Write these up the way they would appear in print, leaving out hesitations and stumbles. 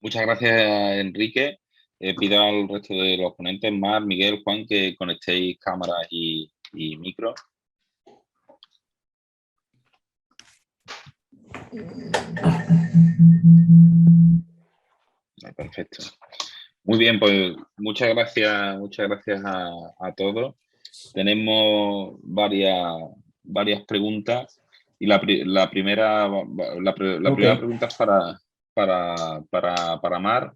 Muchas gracias, Enrique. Pido al resto de los ponentes, Mar, Miguel, Juan, que conectéis cámaras y micro. Perfecto. Muy bien, pues muchas gracias a todos. Tenemos varias preguntas y la primera pregunta es para Mar,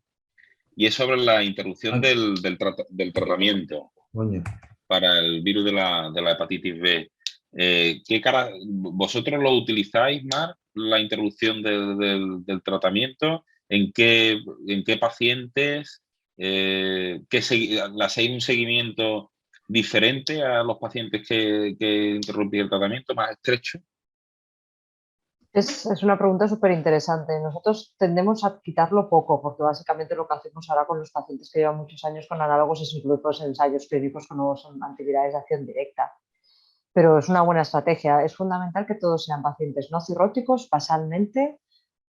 y es sobre la interrupción del tratamiento para el virus de la hepatitis B. ¿Vosotros lo utilizáis, Mar, la interrupción del tratamiento? ¿En qué pacientes? ¿Le hacéis un seguimiento diferente a los pacientes que interrumpís el tratamiento, más estrecho? Es una pregunta súper interesante. Nosotros tendemos a quitarlo poco, porque básicamente lo que hacemos ahora con los pacientes que llevan muchos años con análogos es incluirlos en ensayos clínicos con nuevos antivirales de acción directa. Pero es una buena estrategia. Es fundamental que todos sean pacientes no cirróticos, basalmente,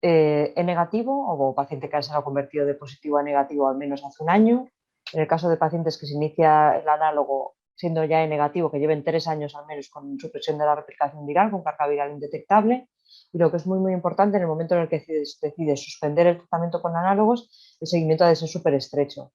E negativo o paciente que se ha convertido de positivo a negativo al menos hace un año. En el caso de pacientes que se inicia el análogo siendo ya E negativo, que lleven 3 años al menos con supresión de la replicación viral, con carga viral indetectable. Y lo que es muy, muy importante, en el momento en el que decides suspender el tratamiento con análogos, el seguimiento ha de ser súper estrecho,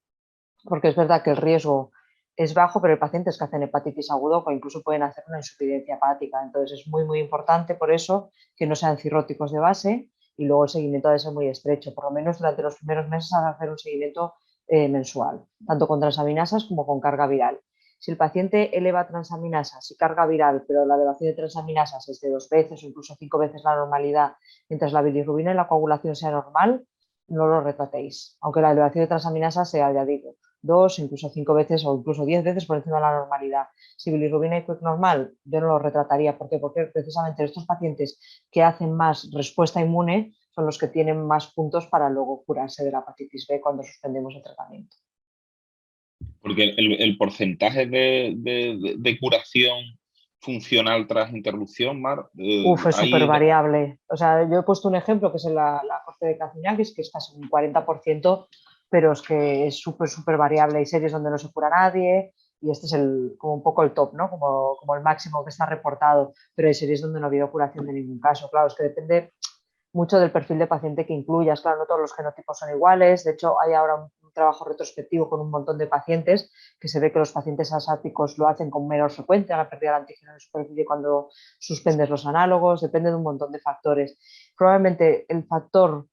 porque es verdad que el riesgo es bajo, pero hay pacientes que hacen hepatitis aguda o incluso pueden hacer una insuficiencia hepática. Entonces es muy, muy importante por eso que no sean cirróticos de base, y luego el seguimiento ha de ser muy estrecho. Por lo menos durante los primeros meses ha de hacer un seguimiento mensual, tanto con transaminasas como con carga viral. Si el paciente eleva transaminasas y carga viral, pero la elevación de transaminasas es de 2 veces o incluso 5 veces la normalidad, mientras la bilirrubina y la coagulación sea normal, no lo retratéis, aunque la elevación de transaminasas sea, ya digo, 2, incluso 5 veces o incluso 10 veces por encima de la normalidad. Si bilirrubina y quick normal, yo no lo retrataría. ¿Por qué? Porque precisamente estos pacientes que hacen más respuesta inmune son los que tienen más puntos para luego curarse de la hepatitis B cuando suspendemos el tratamiento. Porque el porcentaje de curación funcional tras interrupción, Mar, Es súper variable. O sea, yo he puesto un ejemplo que es la corte de Kaciñakis, que es casi un 40%, pero es que es súper, súper variable. Hay series donde no se cura nadie y este es como un poco el top, ¿no? Como el máximo que está reportado, pero hay series donde no ha habido curación de ningún caso. Claro, es que depende mucho del perfil de paciente que incluyas. Claro, no todos los genotipos son iguales. De hecho, hay ahora un trabajo retrospectivo con un montón de pacientes que se ve que los pacientes asáticos lo hacen con menor frecuencia, la pérdida del antígeno de superficie cuando suspendes los análogos. Depende de un montón de factores. Probablemente el factor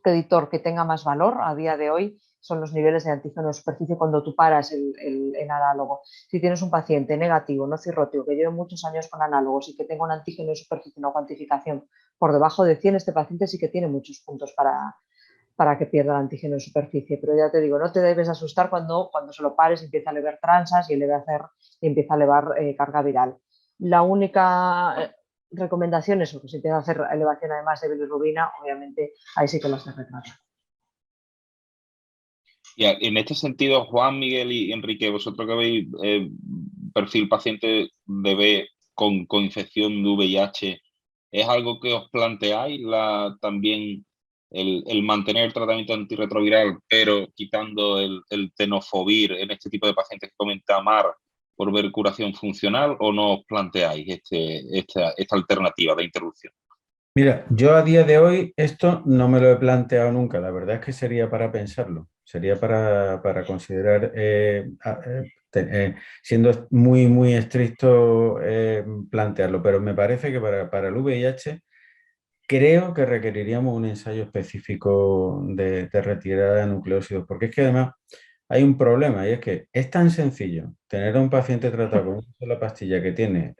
predictor que tenga más valor a día de hoy son los niveles de antígeno de superficie cuando tú paras el análogo. Si tienes un paciente negativo, no cirrótico, que lleve muchos años con análogos y que tenga un antígeno de superficie, una cuantificación por debajo de 100, este paciente sí que tiene muchos puntos para que pierda el antígeno de superficie. Pero ya te digo, no te debes asustar cuando se lo pares y empieza a elevar transas y empieza a elevar carga viral. La única recomendación es que si empieza a hacer elevación además de bilirrubina, obviamente ahí sí que los retraso. Y en este sentido, Juan, Miguel y Enrique, vosotros que veis perfil paciente de B con infección de VIH, ¿es algo que os planteáis también el mantener el tratamiento antirretroviral, pero quitando el tenofovir en este tipo de pacientes que comenta Mar por ver curación funcional, o no os planteáis esta alternativa de interrupción? Mira, yo a día de hoy esto no me lo he planteado nunca. La verdad es que sería para pensarlo, sería para considerar, siendo muy, muy estricto, plantearlo. Pero me parece que para el VIH creo que requeriríamos un ensayo específico de retirada de nucleósidos, porque es que además hay un problema, y es que es tan sencillo tener a un paciente tratado con una sola pastilla que tiene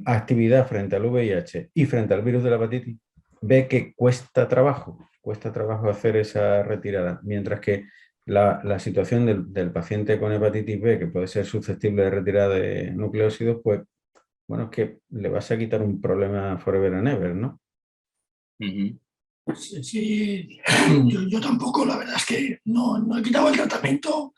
actividad frente al VIH y frente al virus de la hepatitis B, que cuesta trabajo hacer esa retirada, mientras que la situación del paciente con hepatitis B, que puede ser susceptible de retirada de nucleósidos, pues bueno, es que le vas a quitar un problema forever and ever, ¿no? Sí, yo tampoco, la verdad es que no he quitado el tratamiento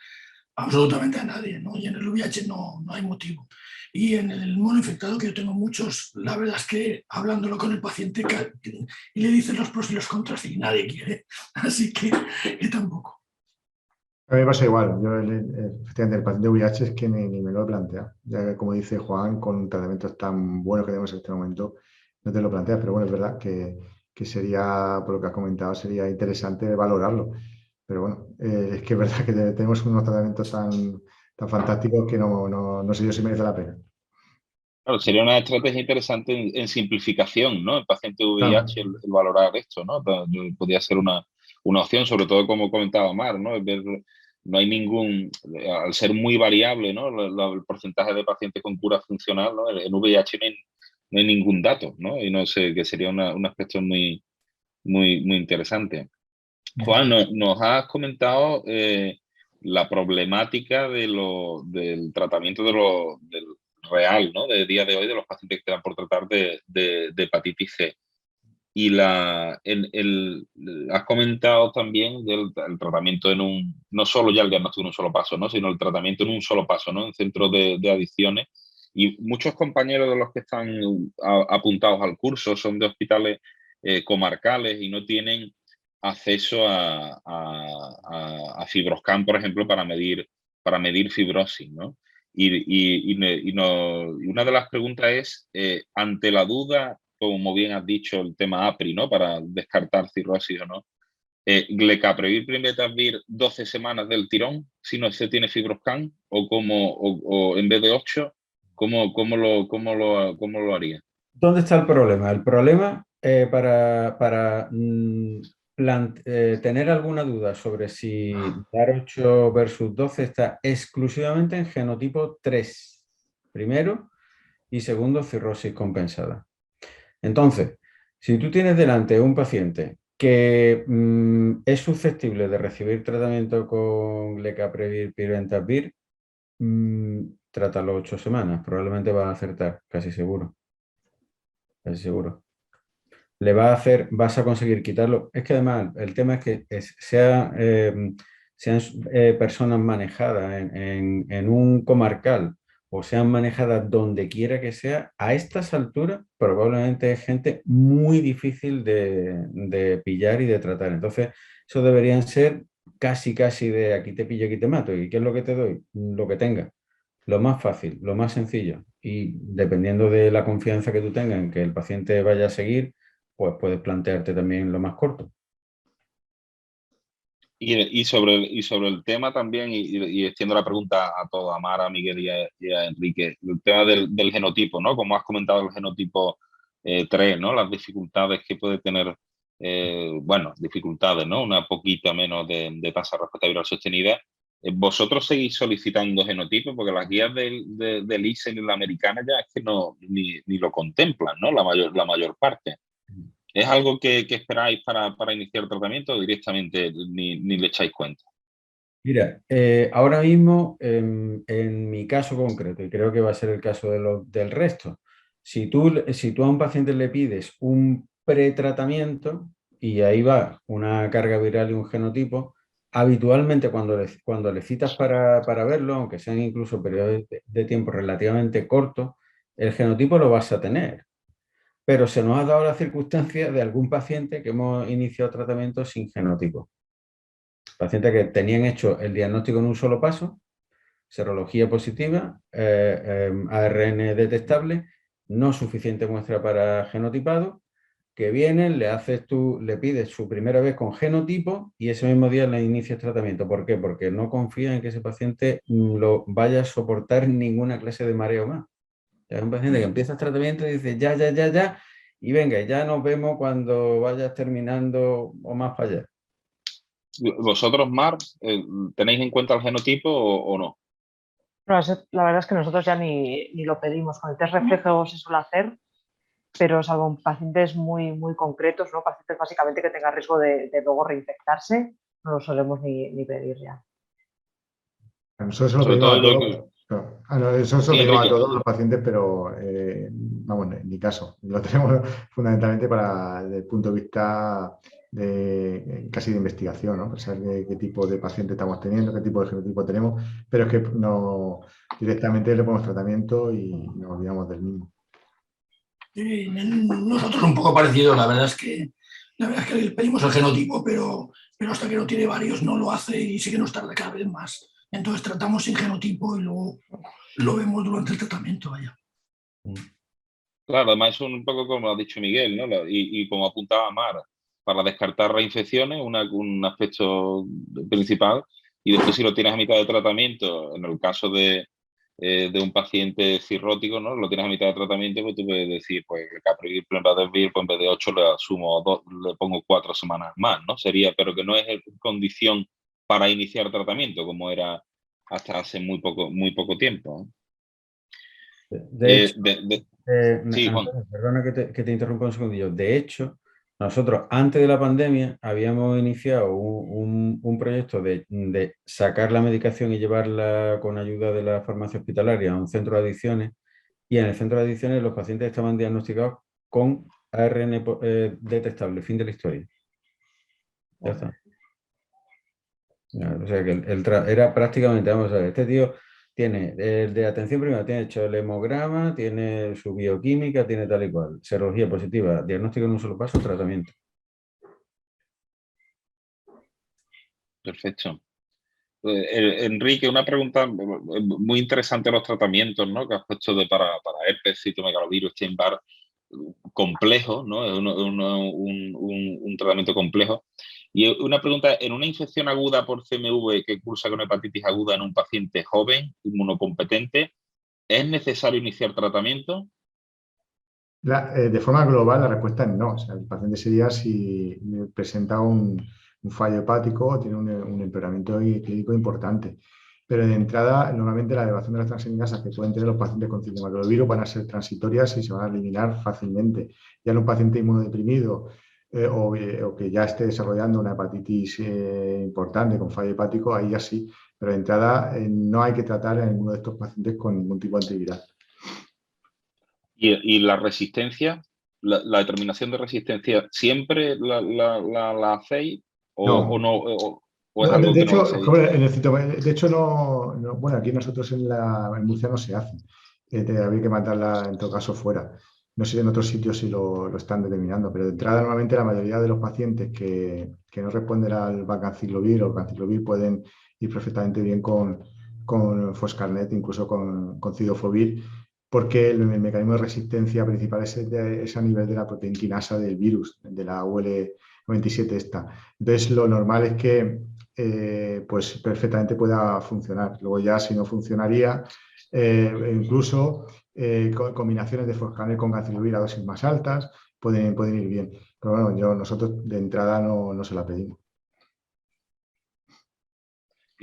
absolutamente a nadie, ¿no? Y en el VIH no hay motivo. Y en el mono infectado, que yo tengo muchos, la verdad es que hablándolo con el paciente y le dicen los pros y los contras y nadie quiere. Así que tampoco. A mí me pasa igual. Yo, efectivamente, el paciente VIH es que ni me lo he planteado. Ya que, como dice Juan, con tratamientos tan buenos que tenemos en este momento, no te lo planteas. Pero bueno, es verdad que sería, por lo que has comentado, sería interesante valorarlo. Pero bueno, es que es verdad que tenemos unos tratamientos tan fantásticos que no sé yo si merece la pena. Claro, sería una estrategia interesante en simplificación, ¿no? El paciente VIH, Claro. el valorar esto, ¿no? Podría ser una opción, sobre todo como comentaba Mar, ¿no? No hay al ser muy variable, ¿no? El porcentaje de pacientes con cura funcional, ¿no? En VIH no hay ningún dato, ¿no? Y no sé, que sería un aspecto muy interesante. Juan, nos has comentado la problemática del tratamiento del real, ¿no? De día de hoy de los pacientes que quedan por tratar de hepatitis C. Y has comentado también del tratamiento no solo ya el diagnóstico en un solo paso, ¿no? Sino el tratamiento en un solo paso, ¿no? En centros de adicciones. Y muchos compañeros de los que están apuntados al curso son de hospitales comarcales y no tienen acceso a Fibroscan, por ejemplo, para medir fibrosis, ¿no? Y una de las preguntas es, ante la duda, como bien has dicho, el tema APRI, ¿no? Para descartar cirrosis o no. Glecaprevir, Primetabvir, 12 semanas del tirón, si no se tiene Fibroscan, o en vez de 8, ¿cómo lo haría? ¿Dónde está el problema? El problema para tener alguna duda sobre si dar 8 versus 12 está exclusivamente en genotipo 3, primero, y segundo, cirrosis compensada. Entonces, si tú tienes delante un paciente que es susceptible de recibir tratamiento con Glecaprevir, Pireventabir, trátalo 8 semanas, probablemente va a acertar, casi seguro. Casi seguro. Vas a conseguir quitarlo. Es que además el tema es que sean personas manejadas en un comarcal o sean manejadas donde quiera que sea, a estas alturas probablemente es gente muy difícil de pillar y de tratar. Entonces, eso deberían ser casi de aquí te pillo, aquí te mato. ¿Y qué es lo que te doy? Lo que tenga. Lo más fácil, lo más sencillo. Y dependiendo de la confianza que tú tengas en que el paciente vaya a seguir, pues puedes plantearte también lo más corto. Y sobre el tema también, y extiendo la pregunta a todos, a Mara, a Miguel y a Enrique, el tema del genotipo, ¿no? Como has comentado, el genotipo 3, ¿no? Las dificultades que puede tener, dificultades, ¿no? Una poquita menos de tasa de respuesta viral sostenida. ¿Vosotros seguís solicitando genotipos? Porque las guías del ISEN y la americana ya es que ni lo contemplan, ¿no? La mayor parte. ¿Es algo que esperáis para iniciar el tratamiento o directamente ni le echáis cuenta? Mira, ahora mismo, en mi caso concreto, y creo que va a ser el caso del resto, si tú a un paciente le pides un pretratamiento y ahí va una carga viral y un genotipo, habitualmente cuando le citas para verlo, aunque sean incluso periodos de tiempo relativamente cortos, el genotipo lo vas a tener. Pero se nos ha dado la circunstancia de algún paciente que hemos iniciado tratamiento sin genotipo. Pacientes que tenían hecho el diagnóstico en un solo paso, serología positiva, ARN detectable, no suficiente muestra para genotipado, que vienen, le pides su primera vez con genotipo y ese mismo día le inicias tratamiento. ¿Por qué? Porque no confía en que ese paciente lo vaya a soportar ninguna clase de mareo más. Es un paciente que empieza el tratamiento y dice ya, y venga, ya nos vemos cuando vayas terminando o más para allá. ¿Vosotros, Mar, tenéis en cuenta el genotipo o no? No, la verdad es que nosotros ya ni lo pedimos. Con el test reflejo se suele hacer, pero salvo en pacientes muy concretos, ¿no? Pacientes básicamente que tengan riesgo de luego reinfectarse, no lo solemos ni pedir ya. Nosotros se lo Sobre pedimos todo a todos. Eso se lo Sí, pedimos a Enrique. todos los pacientes, pero vamos, en mi caso. Lo tenemos fundamentalmente desde el punto de vista casi de investigación, ¿no? Saber qué tipo de paciente estamos teniendo, qué tipo de genotipo tenemos, pero es que no directamente le ponemos tratamiento y nos olvidamos del mismo. Nosotros un poco parecido, la verdad es que le pedimos el genotipo, pero hasta que no tiene varios no lo hace y sí que nos tarda cada vez más. Entonces tratamos sin genotipo y luego lo vemos durante el tratamiento, vaya. Claro, además es un poco como ha dicho Miguel, ¿no? Y como apuntaba Mar, para descartar reinfecciones, un aspecto principal, y después si lo tienes a mitad de tratamiento, en el caso de un paciente cirrótico, ¿no? Lo tienes a mitad de tratamiento, pues tú puedes decir, pues el capromil, pues en vez de 8 le asumo 2, le pongo 4 semanas más, ¿no? Sería, pero que no es condición para iniciar tratamiento, como era hasta hace muy poco tiempo, ¿no? De hecho, sí, Juan. Antonio, perdona que te interrumpa un segundillo. De hecho, nosotros antes de la pandemia habíamos iniciado un proyecto de sacar la medicación y llevarla con ayuda de la farmacia hospitalaria a un centro de adicciones, y en el centro de adicciones los pacientes estaban diagnosticados con ARN detectable, fin de la historia. Ya está. O sea que era prácticamente, vamos a ver, este tío tiene, el de atención primaria, tiene hecho el hemograma, tiene su bioquímica, tiene tal y cual. Serología positiva, diagnóstico en un solo paso, tratamiento. Perfecto. Enrique, una pregunta muy interesante de los tratamientos, ¿no? Que has puesto para herpes, citomegalovirus, Epstein-Barr, complejo, ¿no? Es un tratamiento complejo. Y una pregunta, en una infección aguda por CMV que cursa con hepatitis aguda en un paciente joven, inmunocompetente, ¿es necesario iniciar tratamiento? De forma global, la respuesta es no. O sea, el paciente sería si presenta un fallo hepático, tiene un empeoramiento clínico importante. Pero de entrada, normalmente la elevación de las transaminasas que pueden tener los pacientes con citomegalovirus van a ser transitorias y se van a eliminar fácilmente. Ya en un paciente inmunodeprimido o que ya esté desarrollando una hepatitis importante con fallo hepático, ahí ya sí. Pero de entrada no hay que tratar a ninguno de estos pacientes con ningún tipo de antiviral. ¿Y la resistencia? ¿La determinación de resistencia siempre la hacéis o no? ¿O es algo De que no hecho, hacéis? bueno, aquí nosotros en Murcia no se hace. Habría que mandarla en todo caso fuera. No sé en otros sitios si lo están determinando, pero de entrada normalmente la mayoría de los pacientes que no responden al vanciclovir o canciclovir pueden ir perfectamente bien con Foscarnet, incluso con cidofovir, porque el mecanismo de resistencia principal es a nivel de la proteinquinasa del virus, de la UL97 esta. Entonces lo normal es que pues perfectamente pueda funcionar. Luego ya si no funcionaría, incluso combinaciones de Foscarnet con canciclovir a dosis más altas pueden ir bien. Pero bueno, nosotros de entrada no se la pedimos.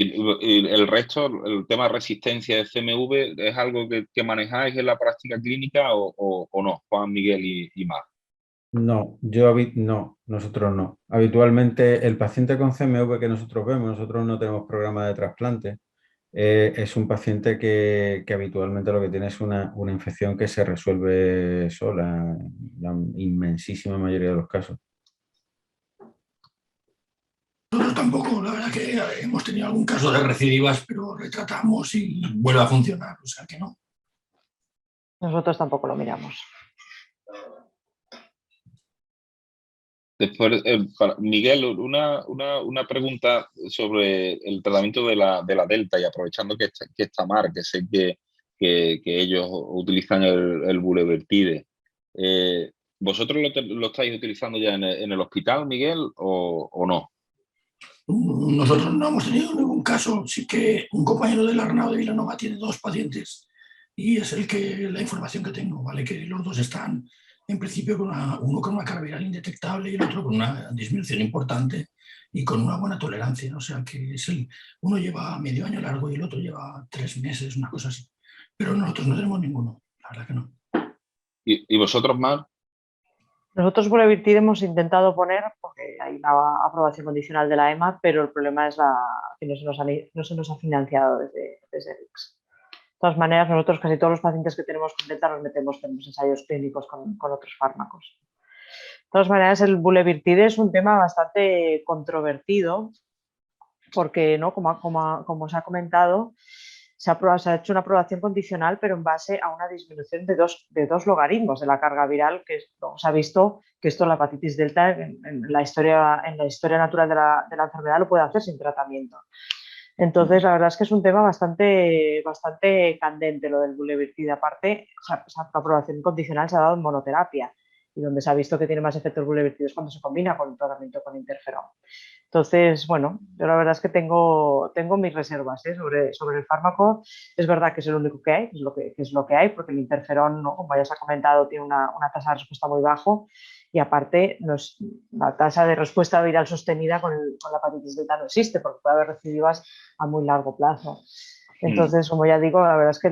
Y el resto, el tema de resistencia de CMV, ¿es algo que manejáis en la práctica clínica o no, Juan, Miguel y Mar? No, nosotros no. Habitualmente el paciente con CMV que nosotros vemos, nosotros no tenemos programa de trasplante, es un paciente que habitualmente lo que tiene es una infección que se resuelve sola, en la inmensísima mayoría de los casos. Nosotros tampoco, la verdad que hemos tenido algún caso de recidivas, pero retratamos y vuelve a funcionar, o sea que no. Nosotros tampoco lo miramos. Después, Miguel, una pregunta sobre el tratamiento de la Delta, y aprovechando que está Mar, que sé que ellos utilizan el bulevirtide. ¿Vosotros lo estáis utilizando ya en el hospital, Miguel, o no? Nosotros no hemos tenido ningún caso. Sí que un compañero del Arnau de Vilanova tiene 2 pacientes y es la información que tengo, ¿vale? Que los 2 están en principio uno con una carga viral indetectable y el otro con una disminución importante y con una buena tolerancia. O sea que uno lleva medio año largo y el otro lleva 3 meses, una cosa así. Pero nosotros no tenemos ninguno, la verdad que no. ¿Y vosotros, Mar? Nosotros bulevirtide hemos intentado poner, porque hay una aprobación condicional de la EMA, pero el problema es que no se nos ha financiado desde RICS. De todas maneras, nosotros casi todos los pacientes que tenemos con Delta los metemos en los ensayos clínicos con otros fármacos. De todas maneras, el bulevirtide es un tema bastante controvertido porque, ¿no? Como se ha comentado, se ha hecho una aprobación condicional, pero en base a una disminución de dos logaritmos de la carga viral, que se ha visto que esto, la hepatitis delta, en la historia natural de la enfermedad lo puede hacer sin tratamiento. Entonces, la verdad es que es un tema bastante candente lo del bulevirtide. Aparte, esa aprobación condicional se ha dado en monoterapia y donde se ha visto que tiene más efectos bulevirtide es cuando se combina con el tratamiento con interferón. Entonces, bueno, yo la verdad es que tengo mis reservas sobre el fármaco. Es verdad que es el único que hay, es lo que hay, porque el interferón, ¿no? Como ya se ha comentado, tiene una tasa de respuesta muy bajo y aparte la tasa de respuesta viral sostenida con la hepatitis delta no existe, porque puede haber recidivas a muy largo plazo. Entonces, como ya digo, la verdad es que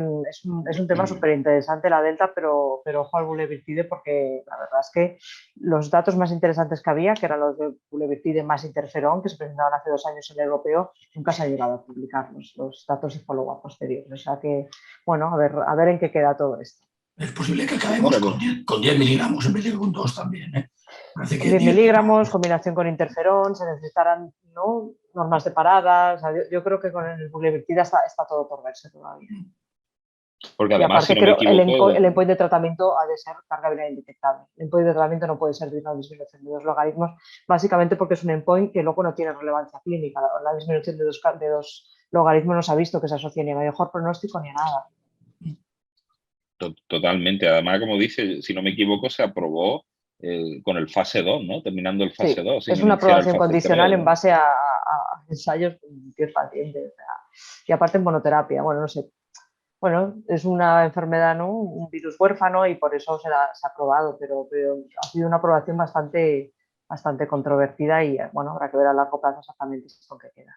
es un tema súper interesante la delta, pero ojo al bulevirtide, porque la verdad es que los datos más interesantes que había, que eran los de bulevirtide más interferón, que se presentaban hace 2 años en el europeo, nunca se ha llegado a publicar los datos de follow-up posteriores. O sea que, bueno, a ver en qué queda todo esto. Es posible que acabemos con 10 miligramos en vez de con 2 también, ¿eh? Con 10 miligramos, combinación con interferón, se necesitarán, ¿no?, normas de paradas. O sea, yo creo que con el bulevirtide está todo por verse todavía. Porque Y además, aparte, si no me equivoco, el endpoint de tratamiento ha de ser carga viral indetectable. El endpoint de tratamiento no puede ser de una disminución de 2 logaritmos, básicamente porque es un endpoint que luego no tiene relevancia clínica. La disminución de dos logaritmos no se ha visto que se asocie ni a mejor pronóstico ni a nada. Totalmente. Además, como dice, si no me equivoco, se aprobó con el fase 2, ¿no? Terminando el fase 2. Sí, es una aprobación condicional en base a ensayos con 10 pacientes. O sea, y aparte en monoterapia. Bueno, no sé. Bueno, es una enfermedad, ¿no?, un virus huérfano y por eso se ha aprobado, pero ha sido una aprobación bastante controvertida y, bueno, habrá que ver a largo plazo exactamente con qué queda.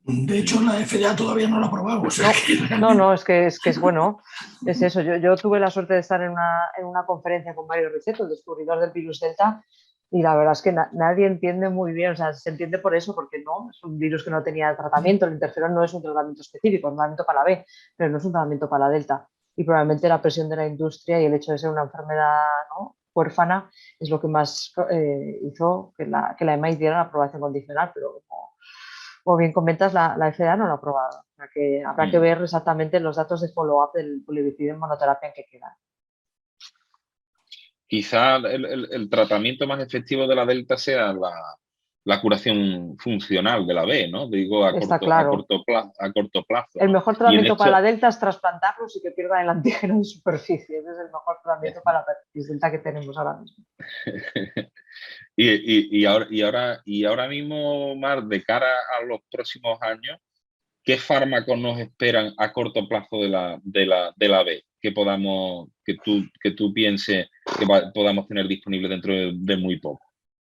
De hecho, la FDA todavía no la ha aprobado. O sea, no, es que es bueno, es eso. Yo tuve la suerte de estar en una conferencia con Mario Riceto, el descubridor del virus Delta, y la verdad es que nadie entiende muy bien, o sea, se entiende por eso, porque no, es un virus que no tenía tratamiento, el interferón no es un tratamiento específico, es un tratamiento para la B, pero no es un tratamiento para la Delta. Y probablemente la presión de la industria y el hecho de ser una enfermedad, ¿no?, huérfana es lo que más hizo que la EMA hiciera la aprobación condicional, pero como bien comentas, la FDA no lo ha aprobado. O sea que habrá que ver exactamente los datos de follow-up del bulevirtide en monoterapia en que quedan. Quizá el tratamiento más efectivo de la delta sea la curación funcional de la B, ¿no? Digo, a corto plazo. El ¿no? mejor tratamiento para la delta es trasplantarlos y que pierdan el antígeno en superficie. Ese es el mejor tratamiento para la hepatitis delta que tenemos ahora mismo. Y ahora mismo, Mar, de cara a los próximos años, ¿qué fármacos nos esperan a corto plazo de la B? Que tú pienses que podamos tener disponible dentro de muy poco.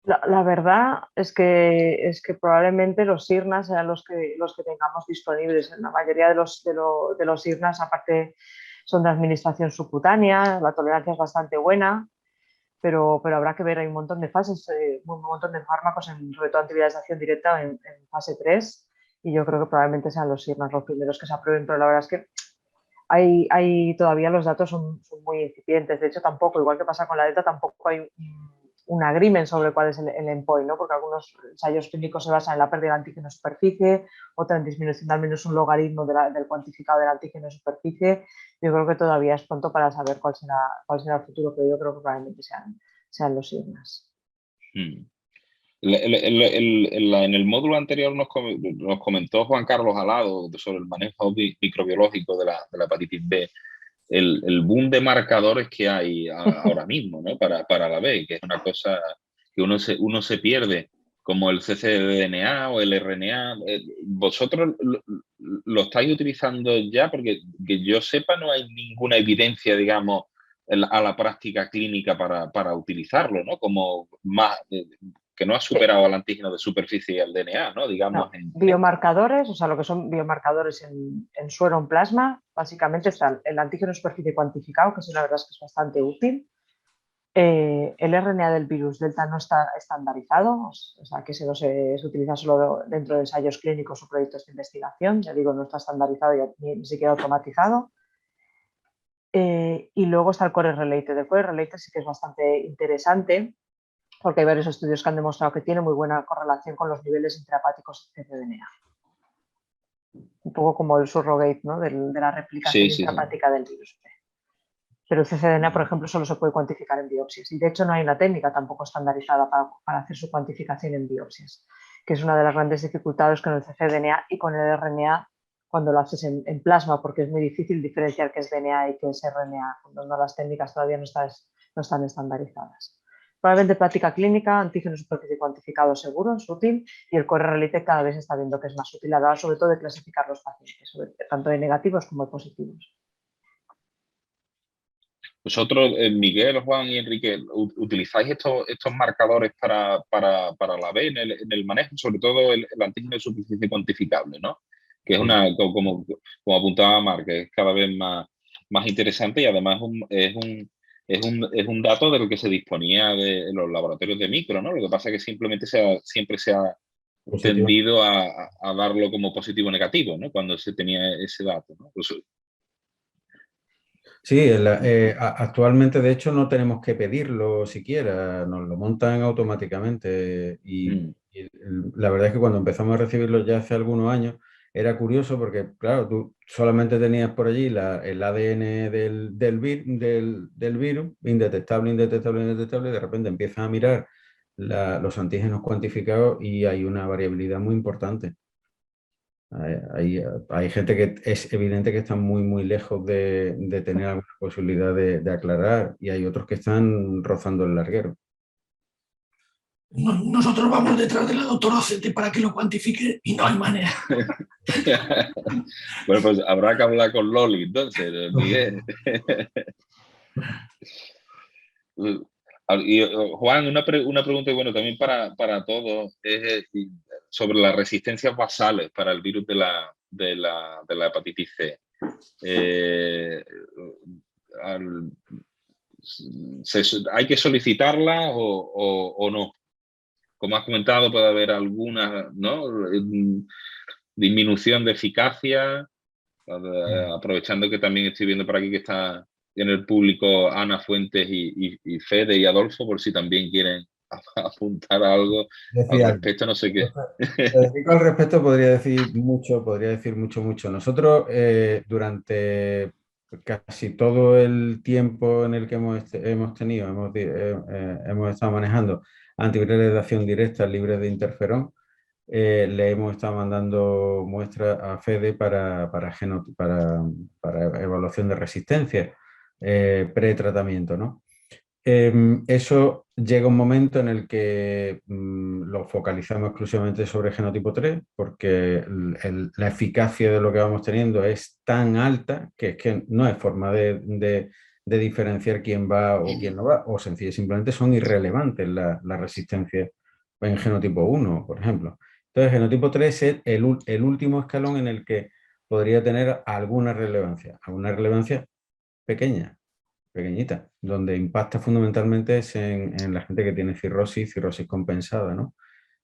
La verdad es que probablemente los SIRNAs sean los que tengamos disponibles. La mayoría de los SIRNAs, aparte, son de administración subcutánea, la tolerancia es bastante buena, pero habrá que ver, hay un montón de fases, un montón de fármacos, sobre todo antivirales de acción directa en fase 3, y yo creo que probablemente sean los SIRNAs los primeros que se aprueben, pero la verdad es que todavía los datos son muy incipientes. De hecho, tampoco, igual que pasa con la delta, tampoco hay un agreement sobre cuál es el endpoint, ¿no? Porque algunos ensayos clínicos se basan en la pérdida del antígeno de superficie, otra en disminución de al menos un logaritmo del cuantificado del antígeno de superficie. Yo creo que todavía es pronto para saber cuál será el futuro, pero yo creo que probablemente sean los SIRNAs. En el módulo anterior nos comentó Juan Carlos Alado sobre el manejo microbiológico de la hepatitis B, el boom de marcadores que hay ahora mismo, ¿no? para la B, que es una cosa que uno se pierde, como el cccDNA o el RNA. ¿Vosotros lo estáis utilizando ya? Porque que yo sepa no hay ninguna evidencia, digamos, a la práctica clínica para utilizarlo, ¿no? Como más... que no ha superado al antígeno de superficie y al DNA, ¿no? Digamos. No. Biomarcadores, o sea, lo que son biomarcadores en suero, en plasma, básicamente está el antígeno de superficie cuantificado, que sí, la verdad es que es bastante útil. El RNA del virus delta no está estandarizado, o sea, que se utiliza solo dentro de ensayos clínicos o proyectos de investigación. Ya digo, no está estandarizado y ni siquiera automatizado. Y luego está el core related. El core related sí que es bastante interesante porque hay varios estudios que han demostrado que tiene muy buena correlación con los niveles intrahepáticos de cccDNA. Un poco como el surrogate, ¿no? de la replicación Sí, sí. intrahepática del virus. Pero el cccDNA, por ejemplo, solo se puede cuantificar en biopsias. Y de hecho no hay una técnica tampoco estandarizada para hacer su cuantificación en biopsias, que es una de las grandes dificultades con el cccDNA y con el RNA cuando lo haces en plasma, porque es muy difícil diferenciar qué es DNA y qué es RNA, cuando las técnicas todavía no están estandarizadas. Probablemente práctica clínica, antígeno superficie cuantificado seguro, es útil, y el core-relite cada vez está viendo que es más útil a la hora sobre todo de clasificar los pacientes, tanto de negativos como de positivos. Vosotros, Miguel, Juan y Enrique, ¿utilizáis estos marcadores para la B en el manejo? Sobre todo el antígeno de superficie cuantificable, ¿no? Que es como apuntaba Marc, que es cada vez más interesante y además es un dato de lo que se disponía de los laboratorios de micro, ¿no? Lo que pasa es que simplemente siempre se ha tendido a darlo como positivo o negativo, ¿no? Cuando se tenía ese dato, ¿no? Pues, sí, actualmente de hecho no tenemos que pedirlo siquiera, nos lo montan automáticamente y la verdad es que cuando empezamos a recibirlo ya hace algunos años era curioso porque claro, tú solamente tenías por allí el ADN del virus, indetectable, indetectable, indetectable, y de repente empiezas a mirar los antígenos cuantificados y hay una variabilidad muy importante. Hay gente que es evidente que están muy lejos de tener alguna posibilidad de aclarar y hay otros que están rozando el larguero. Nosotros vamos detrás de la doctora Ocete para que lo cuantifique y no hay manera. Bueno, pues habrá que hablar con Loli, entonces, Miguel. Y, Juan, una pregunta, y bueno, también para todos, es sobre las resistencias basales para el virus de la hepatitis C. ¿Hay que solicitarlas o no? Como has comentado, puede haber alguna, ¿no? Disminución de eficacia, aprovechando que también estoy viendo por aquí que está en el público Ana Fuentes y Fede y Adolfo, por si también quieren apuntar algo al respecto, no sé qué. Al respecto podría decir mucho. Nosotros durante casi todo el tiempo en el que hemos estado manejando antivirales de acción directa libres de interferón, le hemos estado mandando muestras a Fede para evaluación de resistencia pre-tratamiento, ¿no? Eso llega un momento en el que lo focalizamos exclusivamente sobre genotipo 3 porque la eficacia de lo que vamos teniendo es tan alta que es que no hay forma de diferenciar quién va o quién no va, o sencillamente simplemente son irrelevantes la resistencia en genotipo 1, por ejemplo. Entonces, genotipo 3 es el último escalón en el que podría tener alguna relevancia pequeñita, donde impacta fundamentalmente es en la gente que tiene cirrosis compensada, ¿no?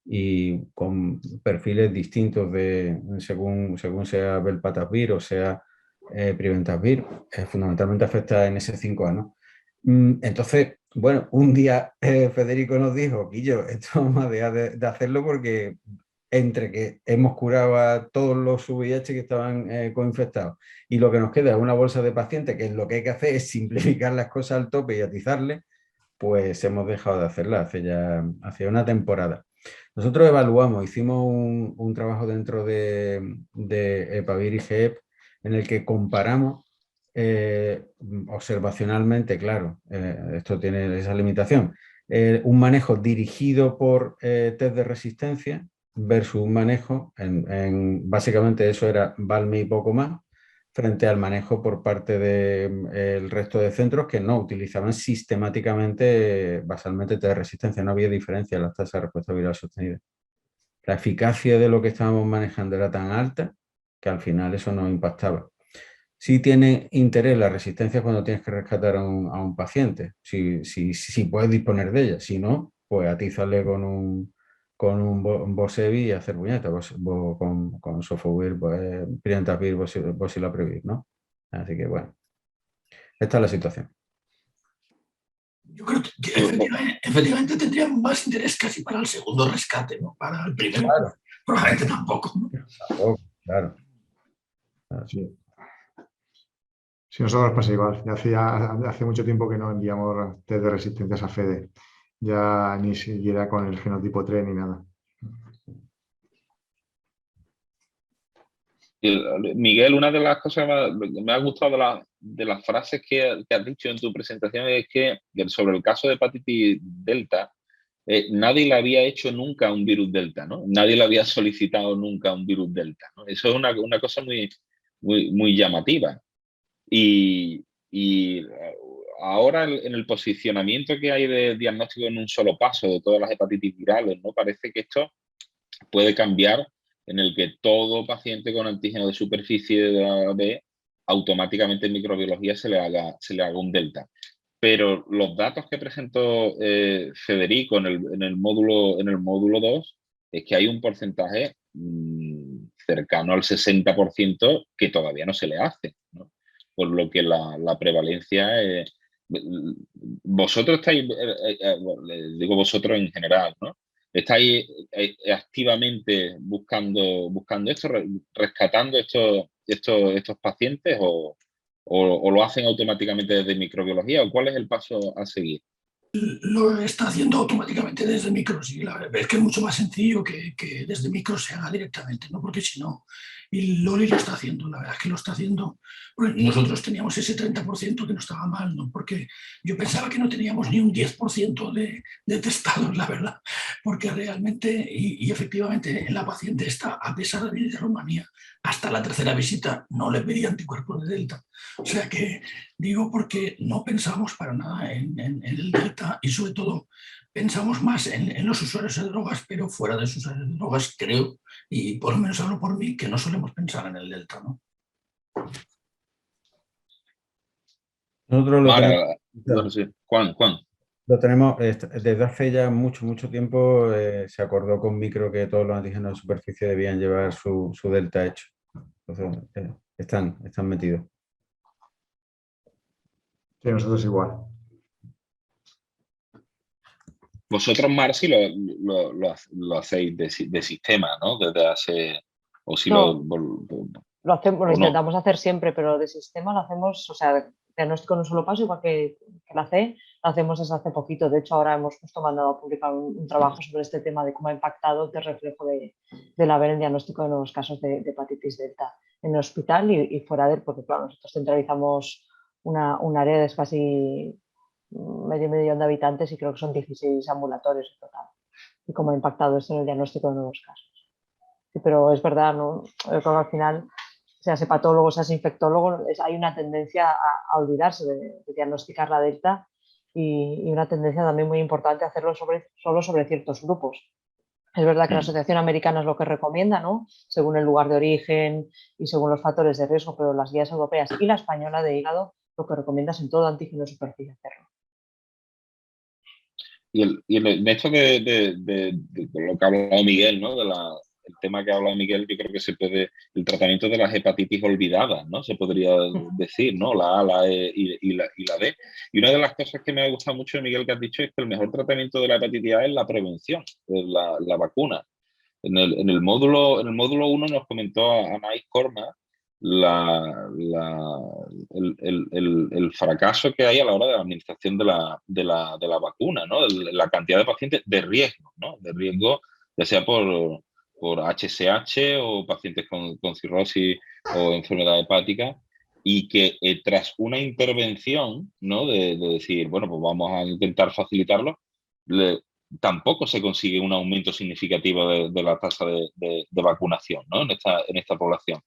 Y con perfiles distintos según sea velpatasvir o sea preventavir, fundamentalmente afecta en S5A, ¿no? Entonces, bueno, un día Federico nos dijo, Quillo, esto vamos a dejar de hacerlo porque entre que hemos curado a todos los VIH que estaban coinfectados y lo que nos queda es una bolsa de pacientes, que lo que hay que hacer es simplificar las cosas al tope y atizarle, pues hemos dejado de hacerla hace una temporada. Nosotros hicimos un trabajo dentro de Epavir y GEP en el que comparamos observacionalmente, claro, esto tiene esa limitación, un manejo dirigido por test de resistencia versus un manejo, básicamente eso era Valme y poco más, frente al manejo por parte del resto de centros que no utilizaban sistemáticamente basalmente test de resistencia, no había diferencia en las tasas de respuesta viral sostenida. La eficacia de lo que estábamos manejando era tan alta que al final eso no impactaba. Sí tiene interés la resistencia cuando tienes que rescatar a un paciente, si puedes disponer de ella, si no, pues atízale con un Bosevi y hacer puñetas, con Sofovir, Preventavir, Bosilaprevir, ¿no? Así que bueno, esta es la situación. Yo creo que efectivamente tendrían más interés casi para el segundo rescate, ¿no? Para el primero, Claro. probablemente tampoco, ¿no? Tampoco, claro. Sí. Sí, nosotros pasa igual. Hace mucho tiempo que no enviamos test de resistencias a Fede. Ya ni siquiera con el genotipo 3 ni nada. Miguel, una de las cosas que me ha gustado de las frases que has dicho en tu presentación es que sobre el caso de hepatitis delta, nadie le había hecho nunca un virus delta, ¿no? Nadie le había solicitado nunca un virus delta, ¿no? Eso es una cosa muy llamativa. Y ahora en el posicionamiento que hay de diagnóstico en un solo paso de todas las hepatitis virales, ¿no? Parece que esto puede cambiar, en el que todo paciente con antígeno de superficie de la B automáticamente en microbiología se le haga un delta. Pero los datos que presentó Federico en el módulo 2 es que hay un porcentaje cercano al 60% que todavía no se le hace, ¿no? Por lo que la prevalencia vosotros estáis, digo vosotros en general, ¿no? ¿Estáis activamente buscando esto, rescatando estos pacientes o lo hacen automáticamente desde microbiología? ¿O cuál es el paso a seguir? Lo está haciendo automáticamente desde micro, sí. La verdad es que es mucho más sencillo que desde micro se haga directamente, ¿no? Porque si no, y Loli lo está haciendo, la verdad es que lo está haciendo. Bueno, nosotros teníamos ese 30% que no estaba mal, ¿no? Porque yo pensaba que no teníamos ni un 10% de testados, la verdad, porque realmente, y efectivamente, la paciente está, a pesar de venir de Rumanía, hasta la tercera visita no le pedía anticuerpos de delta. O sea que digo porque no pensamos para nada en el delta y sobre todo pensamos más en los usuarios de drogas, pero fuera de sus usuarios de drogas creo, y por lo menos hablo por mí, que no solemos pensar en el delta, ¿no? Nosotros Juan. Lo tenemos desde hace ya mucho tiempo. Se acordó con micro que todos los antígenos de superficie debían llevar su delta hecho. Entonces, están metidos. Sí, nosotros igual. Vosotros, Marci, lo hacéis de sistema, ¿no? Desde hace... O si No, lo hacemos, lo no. intentamos hacer siempre, pero de sistema lo hacemos, o sea, diagnóstico en un solo paso, igual que la C, lo hacemos desde hace poquito. De hecho, ahora hemos justo mandado a publicar un trabajo sobre este tema de cómo ha impactado el reflejo del haber en diagnóstico de nuevos casos de hepatitis delta en el hospital y fuera de él, porque claro, nosotros centralizamos un área de casi medio millón de habitantes y creo que son 16 ambulatorios en total. Y cómo ha impactado esto en el diagnóstico de nuevos casos. Sí, pero es verdad, ¿no? Yo creo que al final, seas hepatólogo, seas infectólogo, hay una tendencia a olvidarse de diagnosticar la delta y una tendencia también muy importante a hacerlo solo sobre ciertos grupos. Es verdad que la Asociación Americana es lo que recomienda, ¿no? Según el lugar de origen y según los factores de riesgo, pero las guías europeas y la española de hígado lo que recomienda es en todo antígeno de superficie hacerlo. Y el hecho de lo que ha hablado Miguel, ¿no? El tema que ha hablado Miguel, yo creo que el tratamiento de las hepatitis olvidadas, ¿no? Se podría decir, ¿no? La A, la E y la D. Y una de las cosas que me ha gustado mucho, Miguel, que has dicho es que el mejor tratamiento de la hepatitis A es la prevención, es la vacuna. En el módulo 1 nos comentó Anais Corma el fracaso que hay a la hora de la administración de la vacuna, ¿no? La cantidad de pacientes de riesgo, ¿no? De riesgo, ya sea por HSH o pacientes con cirrosis o enfermedad hepática, y que tras una intervención, ¿no? De decir, bueno, pues vamos a intentar facilitarlo, tampoco se consigue un aumento significativo de la tasa de vacunación, ¿no? en esta población.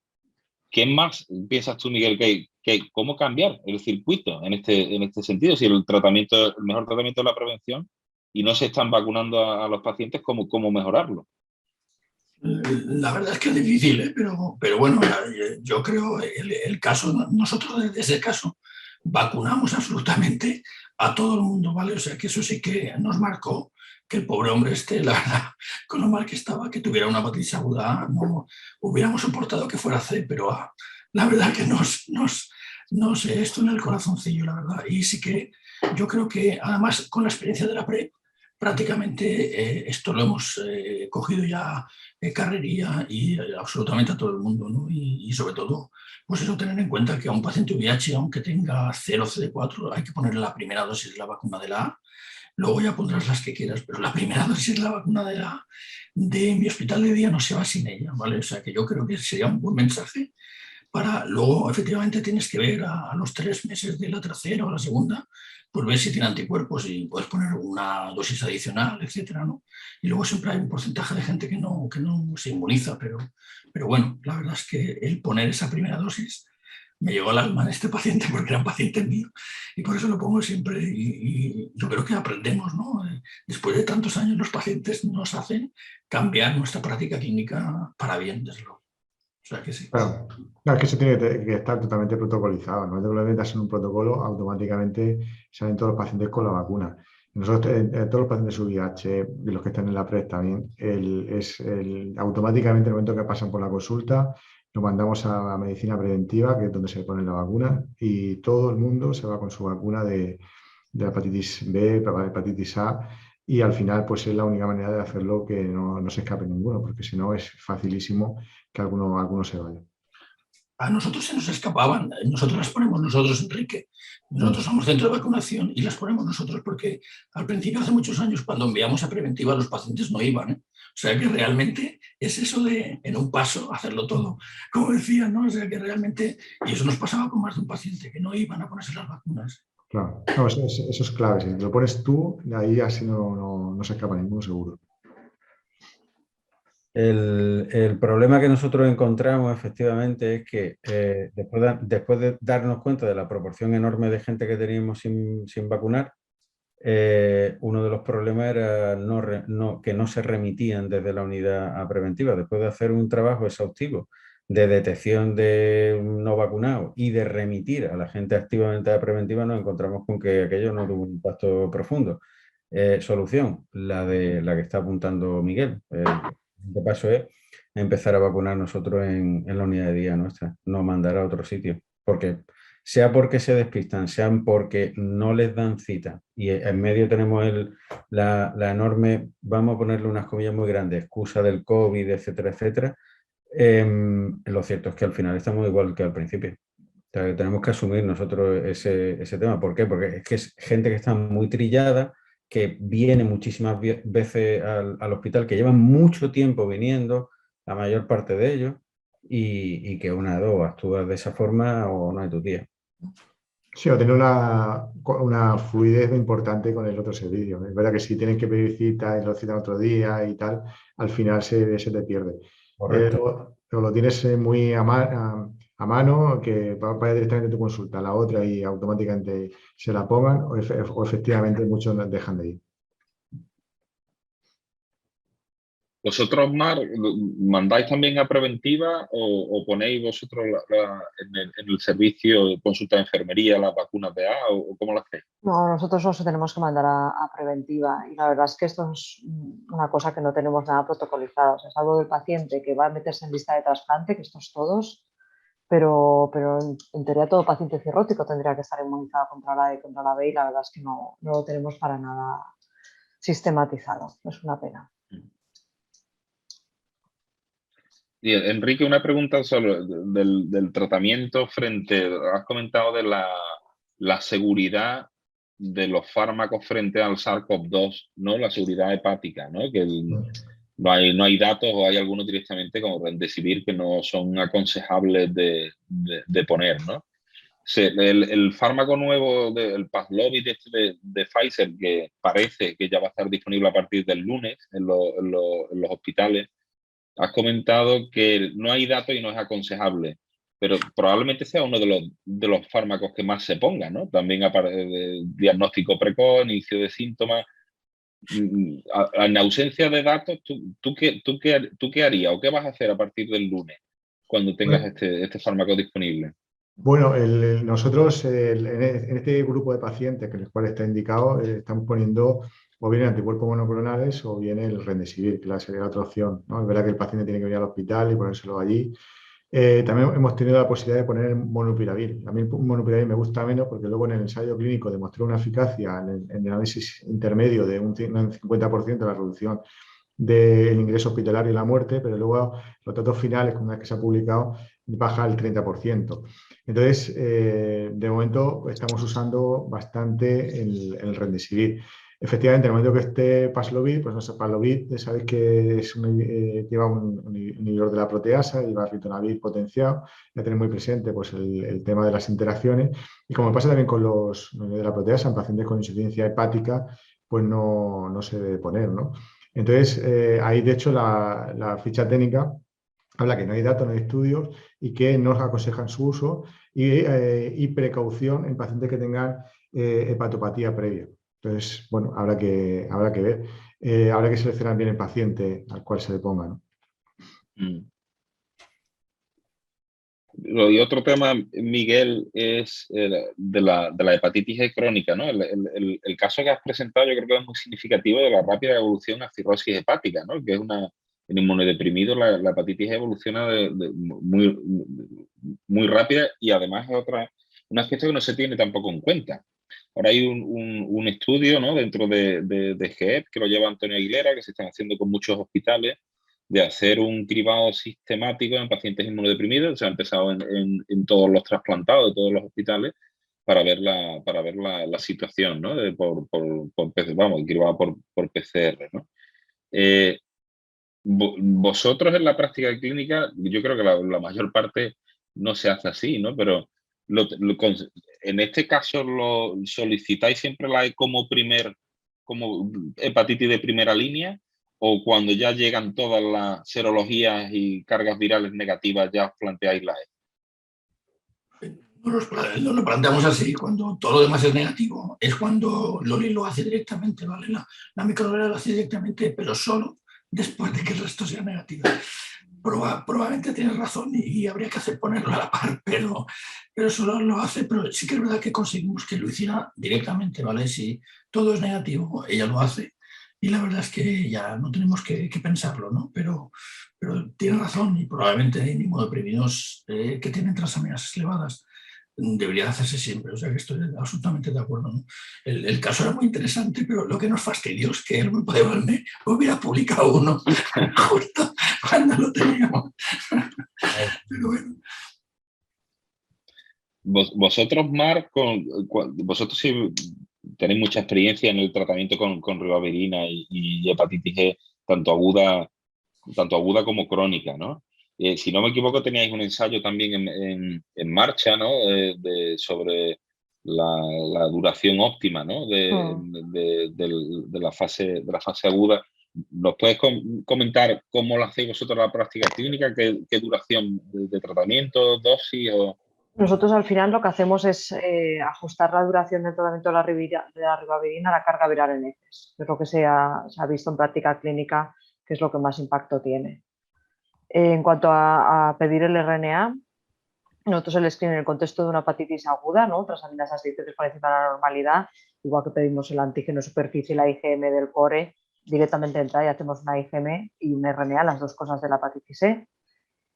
¿Qué más piensas tú, Miguel, cómo cambiar el circuito en este sentido? Si el mejor tratamiento es la prevención y no se están vacunando a los pacientes, ¿cómo mejorarlo? La verdad es que es difícil, pero bueno, yo creo el caso, nosotros desde ese caso vacunamos absolutamente a todo el mundo, ¿vale? O sea que eso sí que nos marcó que el pobre hombre la verdad, con lo mal que estaba, que tuviera una hepatitis aguda, no hubiéramos soportado que fuera C, pero A. La verdad que nos esto en el corazoncillo, la verdad. Y sí que Yo creo que además con la experiencia de la PrEP, prácticamente esto lo hemos cogido ya carrería y absolutamente a todo el mundo, ¿no? Y sobre todo, pues eso, tener en cuenta que a un paciente VIH, aunque tenga 0 CD4, hay que ponerle la primera dosis de la vacuna de la A. Luego ya pondrás las que quieras, pero la primera dosis de la vacuna de la A de mi hospital de día no se va sin ella, ¿vale? O sea que yo creo que sería un buen mensaje para luego, efectivamente, tienes que ver a los 3 meses de la tercera o la segunda, pues ver si tiene anticuerpos y puedes poner una dosis adicional, etcétera, ¿no? Y luego siempre hay un porcentaje de gente que no se inmuniza, pero bueno, la verdad es que el poner esa primera dosis me llegó al alma en este paciente porque era un paciente mío y por eso lo pongo siempre y yo creo que aprendemos, ¿no? Después de tantos años los pacientes nos hacen cambiar nuestra práctica clínica para bien, desde luego. O sea que sí. Claro. No, es que eso tiene que estar totalmente protocolizado. No es de metas en un protocolo, automáticamente salen todos los pacientes con la vacuna. Nosotros, todos los pacientes VIH, y los que están en la PrEP también, automáticamente en el momento que pasan por la consulta, lo mandamos a la medicina preventiva, que es donde se pone la vacuna, y todo el mundo se va con su vacuna de la hepatitis B, la hepatitis A, y al final pues es la única manera de hacerlo que no se escape ninguno, porque si no es facilísimo que alguno se vaya. A nosotros se nos escapaban, nosotros las ponemos nosotros, Enrique. Nosotros somos centro de vacunación y las ponemos nosotros porque al principio, hace muchos años, cuando enviamos a preventiva, los pacientes no iban, ¿eh? O sea que realmente es eso de, en un paso, hacerlo todo, como decía, ¿no? O sea que realmente, y eso nos pasaba con más de un paciente, que no iban a ponerse las vacunas. Claro, no, eso es clave. Si lo pones tú, de ahí así no se escapa ninguno seguro. El problema que nosotros encontramos efectivamente es que después de darnos cuenta de la proporción enorme de gente que teníamos sin vacunar, uno de los problemas era que no se remitían desde la unidad a preventiva. Después de hacer un trabajo exhaustivo de detección de no vacunados y de remitir a la gente activamente a preventiva, nos encontramos con que aquello no tuvo un impacto profundo. Solución, la que está apuntando Miguel. De paso es empezar a vacunar nosotros en la unidad de día nuestra, no mandar a otro sitio, sea porque se despistan, sean porque no les dan cita y en medio tenemos la enorme, vamos a ponerle unas comillas muy grandes, excusa del COVID, etcétera, etcétera. Lo cierto es que al final estamos igual que al principio. O sea, que tenemos que asumir nosotros ese tema. ¿Por qué? Porque es que es gente que está muy trillada, que viene muchísimas veces al hospital, que llevan mucho tiempo viniendo, la mayor parte de ellos, y que una de dos, actúas de esa forma o no hay tu tía. Sí, o tener una fluidez importante con el otro servicio. Es verdad que si tienen que pedir cita y lo citan otro día y tal, al final se te pierde. Correcto. Lo tienes muy a mano, que vaya directamente a tu consulta a la otra y automáticamente se la pongan, o efectivamente muchos dejan de ir. ¿Vosotros, Mar, mandáis también a preventiva o ponéis vosotros en el servicio de consulta de enfermería las vacunas de A o cómo lo hacéis? No, nosotros los tenemos que mandar a preventiva y la verdad es que esto es una cosa que no tenemos nada protocolizado. O sea, es algo del paciente que va a meterse en lista de trasplante, que estos todos, pero en teoría todo paciente cirrótico tendría que estar inmunizado contra la A y contra la B y la verdad es que no lo tenemos para nada sistematizado. Es una pena. Y Enrique, una pregunta sobre del tratamiento has comentado de la seguridad de los fármacos frente al SARS-CoV-2, ¿no? La seguridad hepática, ¿no? Que no hay datos o hay algunos directamente como Remdesivir que no son aconsejables de poner, ¿no? El fármaco nuevo, el Paxlovid de Pfizer, que parece que ya va a estar disponible a partir del lunes en los hospitales, has comentado que no hay datos y no es aconsejable, pero probablemente sea uno de los fármacos que más se ponga, ¿no? También de diagnóstico precoz, inicio de síntomas. En ausencia de datos, ¿tú qué harías o qué vas a hacer a partir del lunes cuando tengas este fármaco disponible? Bueno, nosotros en este grupo de pacientes que el cual está indicado, estamos poniendo o bien anticuerpos monoclonales o bien el Remdesivir, que sería la otra opción, ¿no? Es verdad que el paciente tiene que venir al hospital y ponérselo allí, También hemos tenido la posibilidad de poner molnupiravir. A mí el molnupiravir me gusta menos porque luego en el ensayo clínico demostró una eficacia en el análisis intermedio de un 50% de la reducción del ingreso hospitalario y la muerte, pero luego los datos finales, una vez que se ha publicado, baja al 30%. Entonces, de momento estamos usando bastante el Remdesivir. Efectivamente, en el momento que esté Paxlovid, pues no sé, Paxlovid, sabéis que es lleva un inhibidor de la proteasa, lleva ritonavir potenciado, ya tenéis muy presente pues, el tema de las interacciones. Y como pasa también con los de la proteasa, en pacientes con insuficiencia hepática, pues no se debe poner, ¿no? Entonces, ahí de hecho la ficha técnica habla que no hay datos, no hay estudios y que no aconsejan su uso y precaución en pacientes que tengan hepatopatía previa. Entonces, bueno, habrá que ver. Habrá que seleccionar bien el paciente al cual se le ponga, ¿no? Y otro tema, Miguel, es de la hepatitis E crónica, ¿no? El caso que has presentado yo creo que es muy significativo de la rápida evolución a cirrosis hepática, ¿no? Que es en inmunodeprimido la hepatitis E evoluciona muy, muy rápida y además es un aspecto que no se tiene tampoco en cuenta. Ahora hay un estudio, ¿no? Dentro de GEP que lo lleva Antonio Aguilera, que se están haciendo con muchos hospitales, de hacer un cribado sistemático en pacientes inmunodeprimidos. Se ha empezado en todos los trasplantados de todos los hospitales para ver la situación, ¿no? Vamos, cribado por PCR, ¿no? Vosotros en la práctica clínica, yo creo que la mayor parte no se hace así, ¿no? Pero en este caso lo solicitáis siempre la E como hepatitis de primera línea, o cuando ya llegan todas las serologías y cargas virales negativas ya os planteáis la E. No lo planteamos así, cuando todo lo demás es negativo. Es cuando Loli lo hace directamente, ¿vale? La microbiología lo hace directamente, pero solo después de que el resto sea negativo. Probablemente tienes razón y habría que ponerlo a la par, pero solo lo hace. Pero sí que es verdad que conseguimos que lo hiciera directamente, ¿vale? Si todo es negativo, ella lo hace. Y la verdad es que ya no tenemos que pensarlo, ¿no? Pero tiene razón y probablemente hay inmunodeprimidos que tienen transaminasas elevadas. Debería hacerse siempre, o sea que estoy absolutamente de acuerdo, ¿no? El caso era muy interesante, pero lo que nos fastidió es que el grupo de Valme hubiera publicado uno justo cuando lo teníamos. Pero bueno. Vosotros, Marc, vosotros sí tenéis mucha experiencia en el tratamiento con ribavirina y hepatitis E, tanto aguda como crónica, ¿no? Si no me equivoco, teníais un ensayo también en marcha, ¿no? Sobre la duración óptima, ¿no? de la fase aguda. ¿Nos puedes comentar cómo lo hacéis vosotros en la práctica clínica? ¿Qué duración de tratamiento, dosis o...? Nosotros al final lo que hacemos es ajustar la duración del tratamiento de la ribavirina a la carga viral en heces. Es lo que se ha visto en práctica clínica, que es lo que más impacto tiene. En cuanto a pedir el RNA, nosotros el screen en el contexto de una hepatitis aguda, ¿no? Transaminasas diéticas por encima de la normalidad, igual que pedimos el antígeno superficie y la IgM del core, directamente entra y hacemos una IgM y un RNA, las dos cosas de la hepatitis E.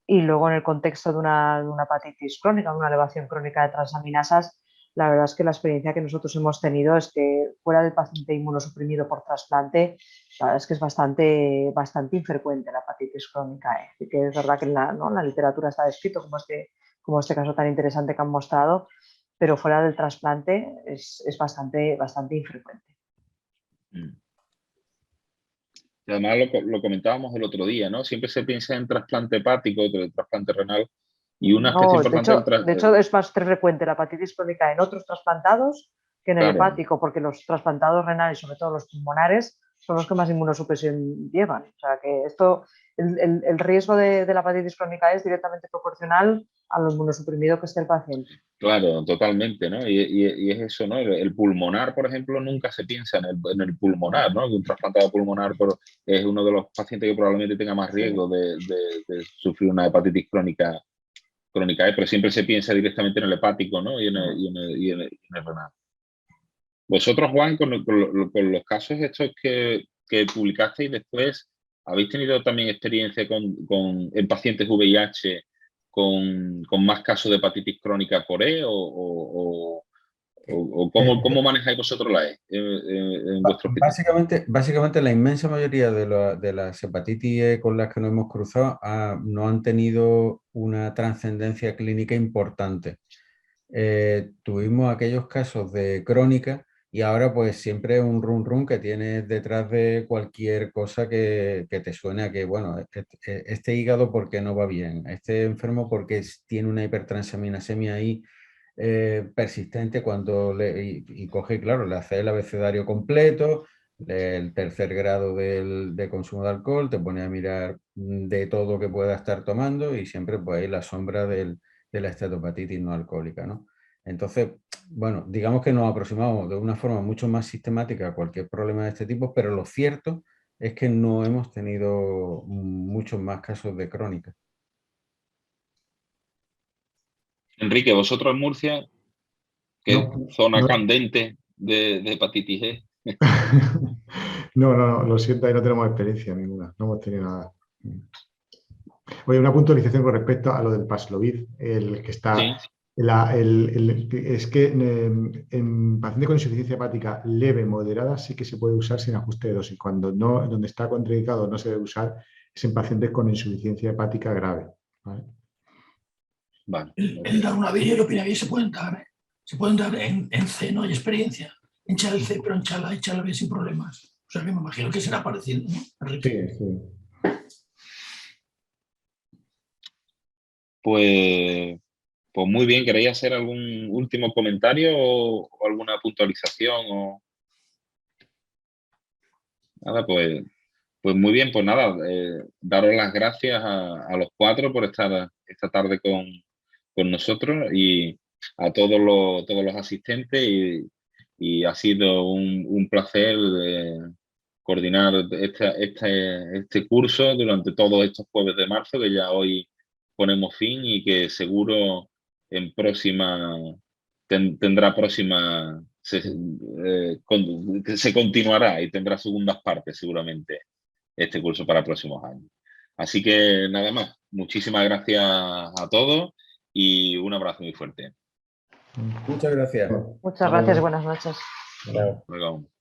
Y luego en el contexto de una hepatitis crónica, una elevación crónica de transaminasas, la verdad es que la experiencia que nosotros hemos tenido es que fuera del paciente inmunosuprimido por trasplante, la verdad es que es bastante infrecuente la hepatitis crónica. Así que es verdad que en la literatura está descrito como este caso tan interesante que han mostrado, pero fuera del trasplante es bastante infrecuente. Y además lo comentábamos el otro día, ¿no? Siempre se piensa en trasplante hepático, trasplante renal, y una especie importante... De hecho, es más frecuente la hepatitis crónica en otros trasplantados que en el hepático, porque los trasplantados renales, sobre todo los pulmonares, son los que más inmunosupresión llevan. O sea que el riesgo de la hepatitis crónica es directamente proporcional a lo inmunosuprimido que esté el paciente. Claro, totalmente, ¿no? Y es eso, ¿no? El pulmonar, por ejemplo, nunca se piensa en el pulmonar, ¿no? Un trasplantado pulmonar es uno de los pacientes que probablemente tenga más riesgo de sufrir una hepatitis crónica, pero siempre se piensa directamente en el hepático, ¿no? Y en el renal. Vosotros, Juan, con los casos estos que publicasteis después, ¿habéis tenido también experiencia en pacientes VIH con más casos de hepatitis crónica por E o cómo manejáis vosotros la E en vuestro hospital? Básicamente la inmensa mayoría de las hepatitis E con las que nos hemos cruzado no han tenido una trascendencia clínica importante. Tuvimos aquellos casos de crónica y ahora pues siempre un run que tienes detrás de cualquier cosa que te suene a que, bueno, este hígado porque no va bien, este enfermo porque tiene una hipertransaminasemia ahí persistente y coge, claro, le hace el abecedario completo, el tercer grado de consumo de alcohol, te pone a mirar de todo que pueda estar tomando y siempre pues hay la sombra de la estetopatitis no alcohólica, ¿no? Entonces, bueno, digamos que nos aproximamos de una forma mucho más sistemática a cualquier problema de este tipo, pero lo cierto es que no hemos tenido muchos más casos de crónica. Enrique, vosotros en Murcia, ¿qué zona candente de hepatitis E? No, lo siento, ahí no tenemos experiencia ninguna, no hemos tenido nada. Oye, una puntualización con respecto a lo del Paxlovid, el que está... Sí. Es que en pacientes con insuficiencia hepática leve, moderada, sí que se puede usar sin ajuste de dosis. Cuando no, donde está contraindicado no se debe usar es en pacientes con insuficiencia hepática grave. ¿Vale? Vale. El darunavir y el lopinavir se pueden dar en C, no hay experiencia. En Chalc, pero en Chala B sin problemas. O sea que me imagino que será parecido, ¿no, Enrique? Sí. Pues muy bien, ¿queréis hacer algún último comentario o alguna puntualización? Nada, pues muy bien, pues nada, daros las gracias a los cuatro por estar esta tarde con nosotros y a todos los asistentes y ha sido un placer coordinar este curso durante todos estos jueves de marzo, que ya hoy ponemos fin y que seguro en tendrá próxima, se continuará y tendrá segundas partes seguramente este curso para próximos años. Así que nada más, muchísimas gracias a todos y un abrazo muy fuerte. Muchas gracias. Muchas gracias, buenas noches. Chao. Luego.